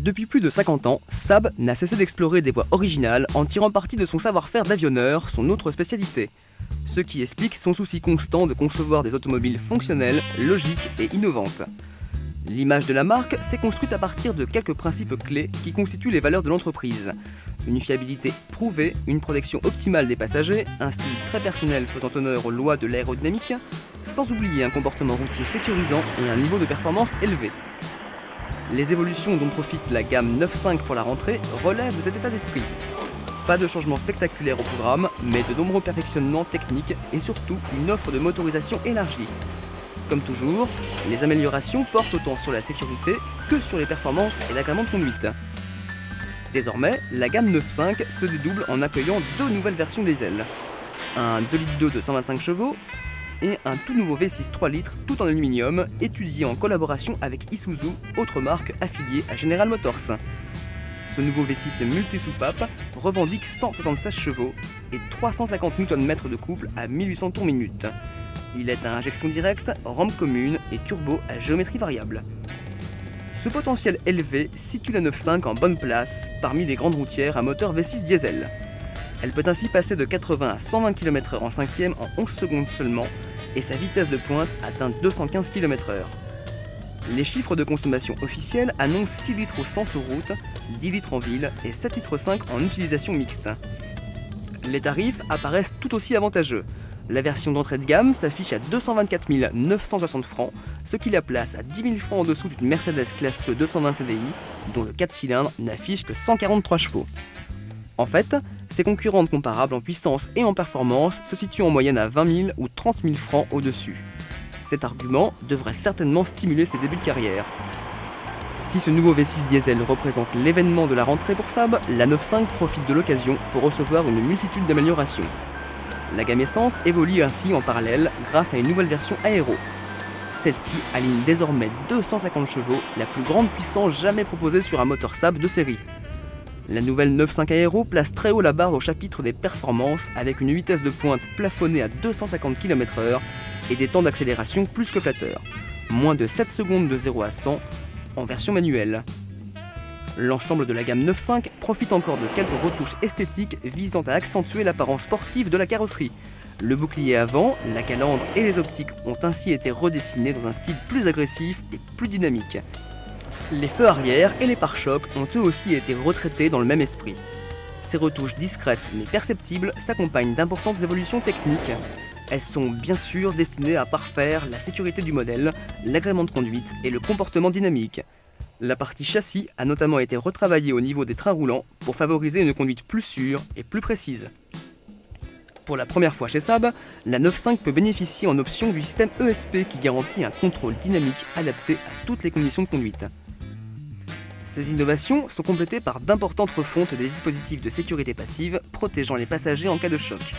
Depuis plus de 50 ans, Saab n'a cessé d'explorer des voies originales en tirant parti de son savoir-faire d'avionneur, son autre spécialité. Ce qui explique son souci constant de concevoir des automobiles fonctionnelles, logiques et innovantes. L'image de la marque s'est construite à partir de quelques principes clés qui constituent les valeurs de l'entreprise. Une fiabilité prouvée, une protection optimale des passagers, un style très personnel faisant honneur aux lois de l'aérodynamique, sans oublier un comportement routier sécurisant et un niveau de performance élevé. Les évolutions dont profite la gamme 9.5 pour la rentrée relèvent de cet état d'esprit. Pas de changements spectaculaires au programme, mais de nombreux perfectionnements techniques et surtout une offre de motorisation élargie. Comme toujours, les améliorations portent autant sur la sécurité que sur les performances et l'agrément de conduite. Désormais, la gamme 9.5 se dédouble en accueillant deux nouvelles versions diesel. Un 2,2 litres de 125 chevaux et un tout nouveau V6 3 litres tout en aluminium, étudié en collaboration avec Isuzu, autre marque affiliée à General Motors. Ce nouveau V6 multi-soupape revendique 176 chevaux et 350 Nm de couple à 1800 tours minute. Il est à injection directe, rampe commune et turbo à géométrie variable. Ce potentiel élevé situe la 9.5 en bonne place parmi les grandes routières à moteur V6 diesel. Elle peut ainsi passer de 80 à 120 km/h en 5e en 11 secondes seulement et sa vitesse de pointe atteint 215 km/h. Les chiffres de consommation officiels annoncent 6 litres au 100 sur route, 10 litres en ville et 7,5 litres en utilisation mixte. Les tarifs apparaissent tout aussi avantageux. La version d'entrée de gamme s'affiche à 224 960 francs, ce qui la place à 10 000 francs en dessous d'une Mercedes classe E 220 CDI, dont le 4 cylindres n'affiche que 143 chevaux. En fait, ses concurrentes comparables en puissance et en performance se situent en moyenne à 20 000 ou 30 000 francs au-dessus. Cet argument devrait certainement stimuler ses débuts de carrière. Si ce nouveau V6 diesel représente l'événement de la rentrée pour Saab, la 9.5 profite de l'occasion pour recevoir une multitude d'améliorations. La gamme essence évolue ainsi en parallèle grâce à une nouvelle version aéro. Celle-ci aligne désormais 250 chevaux, la plus grande puissance jamais proposée sur un moteur Saab de série. La nouvelle 9.5 Aero place très haut la barre au chapitre des performances avec une vitesse de pointe plafonnée à 250 km/h et des temps d'accélération plus que flatteurs. Moins de 7 secondes de 0 à 100 en version manuelle. L'ensemble de la gamme 9.5 profite encore de quelques retouches esthétiques visant à accentuer l'apparence sportive de la carrosserie. Le bouclier avant, la calandre et les optiques ont ainsi été redessinés dans un style plus agressif et plus dynamique. Les feux arrière et les pare-chocs ont eux aussi été retraités dans le même esprit. Ces retouches discrètes mais perceptibles s'accompagnent d'importantes évolutions techniques. Elles sont bien sûr destinées à parfaire la sécurité du modèle, l'agrément de conduite et le comportement dynamique. La partie châssis a notamment été retravaillée au niveau des trains roulants pour favoriser une conduite plus sûre et plus précise. Pour la première fois chez Saab, la 9.5 peut bénéficier en option du système ESP qui garantit un contrôle dynamique adapté à toutes les conditions de conduite. Ces innovations sont complétées par d'importantes refontes des dispositifs de sécurité passive protégeant les passagers en cas de choc.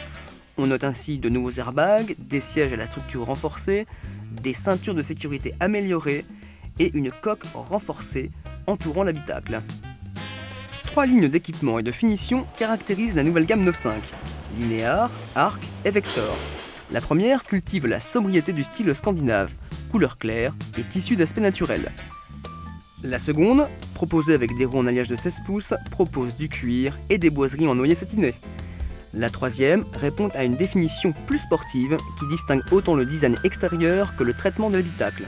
On note ainsi de nouveaux airbags, des sièges à la structure renforcée, des ceintures de sécurité améliorées et une coque renforcée entourant l'habitacle. 3 lignes d'équipement et de finition caractérisent la nouvelle gamme 9.5, Linéar, Arc et Vector. La première cultive la sobriété du style scandinave, couleur claire et tissu d'aspect naturel. La seconde, proposée avec des roues en alliage de 16 pouces, propose du cuir et des boiseries en noyer satiné. La troisième répond à une définition plus sportive qui distingue autant le design extérieur que le traitement de l'habitacle.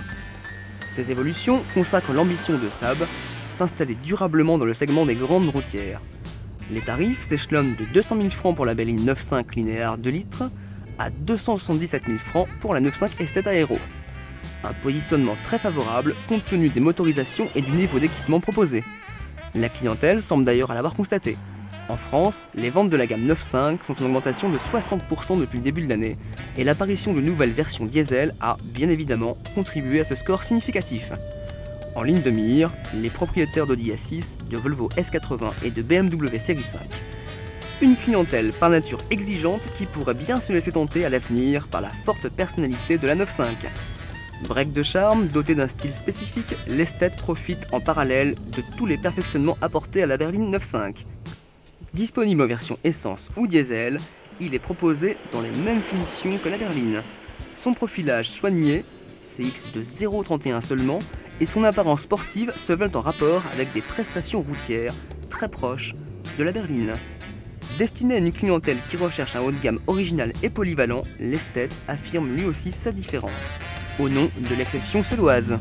Ces évolutions consacrent l'ambition de Saab, s'installer durablement dans le segment des grandes routières. Les tarifs s'échelonnent de 200 000 francs pour la berline 9.5 Linéar 2 litres à 277 000 francs pour la 9.5 Estate Aero. Un positionnement très favorable compte tenu des motorisations et du niveau d'équipement proposé. La clientèle semble d'ailleurs l'avoir constaté. En France, les ventes de la gamme 9.5 sont en augmentation de 60% depuis le début de l'année et l'apparition de nouvelles versions diesel a, bien évidemment, contribué à ce score significatif. En ligne de mire, les propriétaires d'Audi A6, de Volvo S80 et de BMW Série 5. Une clientèle par nature exigeante qui pourrait bien se laisser tenter à l'avenir par la forte personnalité de la 9.5. Break de charme, doté d'un style spécifique, l'esthète profite en parallèle de tous les perfectionnements apportés à la berline 9.5. Disponible en version essence ou diesel, il est proposé dans les mêmes finitions que la berline. Son profilage soigné, CX de 0,31 seulement, et son apparence sportive se veulent en rapport avec des prestations routières très proches de la berline. Destiné à une clientèle qui recherche un haut de gamme original et polyvalent, l'esthète affirme lui aussi sa différence, au nom de l'exception suédoise.